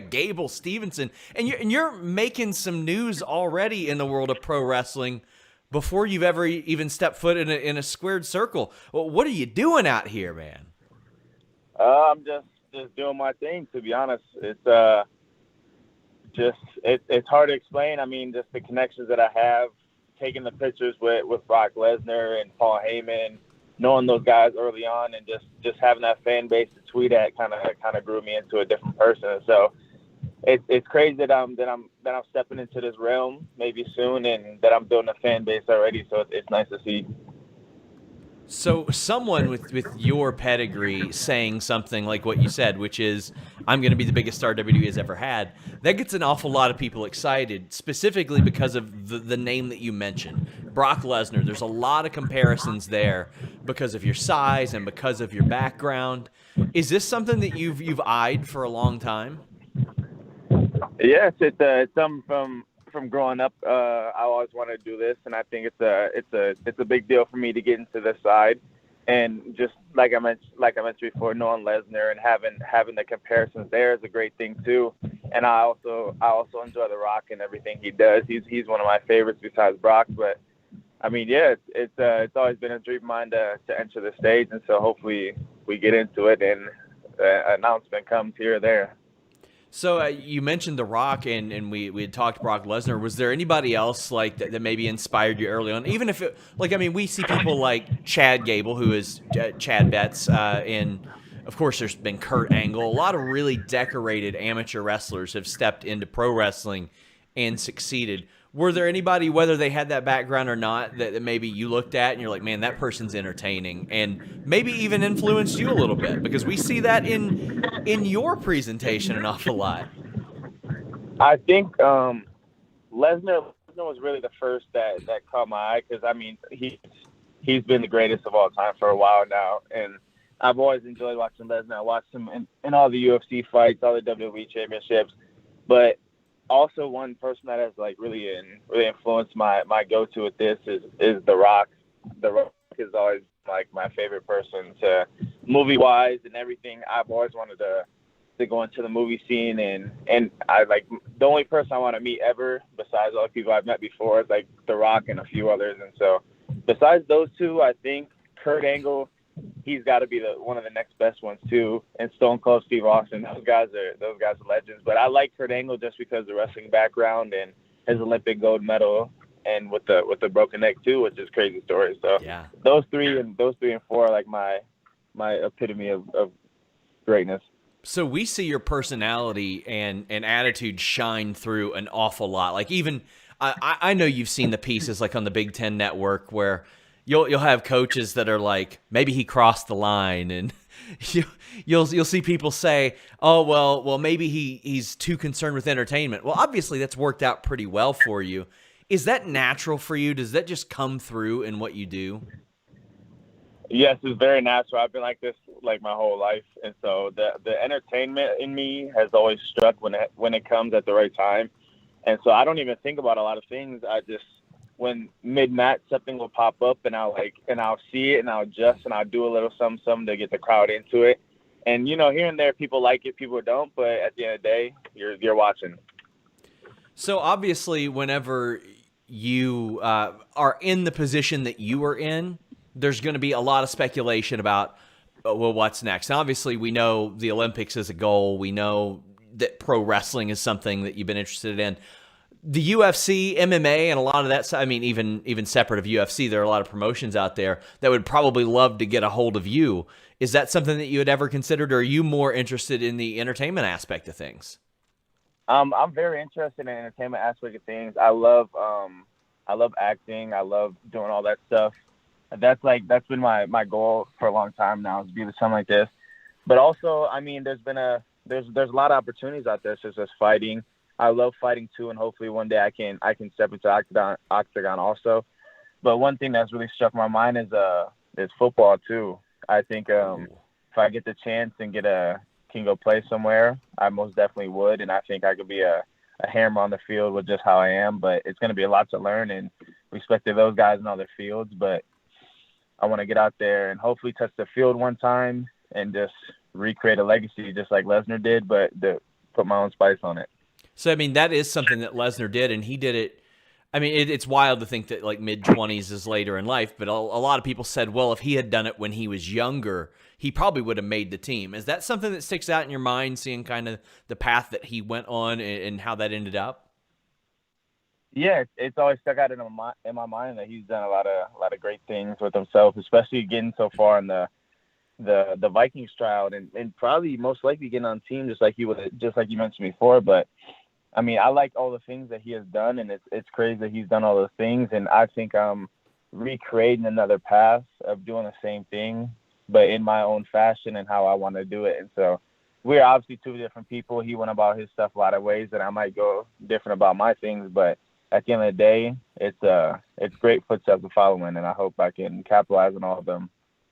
like Gable Steveson, and you're making some news already in the world of pro wrestling before you've ever even stepped foot in a squared circle. Well, what are you doing out here, man? I'm just doing my thing. To be honest, it's hard to explain. I mean, just the connections that I have, taking the pictures with Brock Lesnar and Paul Heyman, knowing those guys early on, and just having that fan base to tweet at kind of grew me into a different person. So it's crazy that I'm stepping into this realm maybe soon, and that I'm building a fan base already. So it's nice to see. So someone with your pedigree saying something like what you said, which is, I'm going to be the biggest star WWE has ever had, that gets an awful lot of people excited, specifically because of the name that you mentioned, Brock Lesnar. There's a lot of comparisons there because of your size and because of your background. Is this something that you've eyed for a long time? Yes, it's something from growing up. I always wanted to do this, and I think it's a big deal for me to get into this side. And just like I mentioned before, knowing Lesnar and having the comparisons there is a great thing too. And I also enjoy The Rock and everything he does. He's one of my favorites besides Brock. But I mean, yeah, it's always been a dream of mine to enter the stage, and so hopefully we get into it and the announcement comes here or there. So you mentioned The Rock, and we had talked Brock Lesnar. Was there anybody else like that maybe inspired you early on? Even if it, like, I mean, we see people like Chad Gable, who is Chad Betts, and of course there's been Kurt Angle. A lot of really decorated amateur wrestlers have stepped into pro wrestling and succeeded. Were there anybody, whether they had that background or not, that maybe you looked at and you're like, man, that person's entertaining, and maybe even influenced you a little bit? Because we see that in your presentation an awful lot. I think Lesnar was really the first that caught my eye, because I mean he's been the greatest of all time for a while now, and I've always enjoyed watching Lesnar. I watched him in all the UFC fights, all the WWE championships, but also one person that has like really influenced my go-to with this is The Rock. The Rock is always like my favorite person to movie-wise and everything. I've always wanted to go into the movie scene, and I like the only person I want to meet ever besides all the people I've met before is like The Rock and a few others. And so besides those two, I think Kurt Angle, he's got to be one of the next best ones too, and Stone Cold Steve Austin. Those guys are legends. But I like Kurt Angle just because of the wrestling background and his Olympic gold medal, and with the broken neck too, which is crazy story. So Yeah. those three and four are like my epitome of greatness. So we see your personality and attitude shine through an awful lot. Like, even I know you've seen the pieces like on the Big Ten Network where you'll have coaches that are like, maybe he crossed the line, and you'll see people say, oh well maybe he's too concerned with entertainment. Well, obviously that's worked out pretty well for you. Is that natural for you? Does that just come through in what you do? Yes, it's very natural. I've been like this like my whole life, and so the entertainment in me has always struck when it comes at the right time. And so I don't even think about a lot of things. I just, when mid-match something will pop up, and I'll see it, and I'll adjust, and I'll do a little something to get the crowd into it. And here and there people like it, people don't, but at the end of the day, you're watching. So obviously, whenever you are in the position that you are in, there's going to be a lot of speculation about, well, what's next? And obviously, we know the Olympics is a goal. We know that pro wrestling is something that you've been interested in. The UFC, MMA, and a lot of that. I mean, even separate of UFC, there are a lot of promotions out there that would probably love to get a hold of you. Is that something that you had ever considered, or are you more interested in the entertainment aspect of things? I'm very interested in the entertainment aspect of things. I love acting. I love doing all that stuff. That's been my goal for a long time now, is to be with something like this. But also, I mean, there's a lot of opportunities out there, such as fighting. I love fighting too, and hopefully one day I can step into octagon also. But one thing that's really struck my mind is football too. I think if I get the chance and can go play somewhere, I most definitely would, and I think I could be a hammer on the field with just how I am. But it's going to be a lot to learn, and respect to those guys in other fields. But I want to get out there and hopefully touch the field one time and just recreate a legacy just like Lesnar did, but put my own spice on it. So I mean, that is something that Lesnar did, and he did it. I mean, it's wild to think that like mid-20s is later in life, but a lot of people said, well, if he had done it when he was younger, he probably would have made the team. Is that something that sticks out in your mind, seeing kind of the path that he went on and how that ended up? Yeah, it's always stuck out in my mind that he's done a lot of great things with himself, especially getting so far in the Vikings trial, and probably most likely getting on team just like you mentioned before. But I mean, I like all the things that he has done, and it's crazy that he's done all those things. And I think I'm recreating another path of doing the same thing, but in my own fashion and how I want to do it. And so we're obviously two different people. He went about his stuff a lot of ways, and I might go different about my things. But at the end of the day, it's great footsteps to follow in, and I hope I can capitalize on all of them.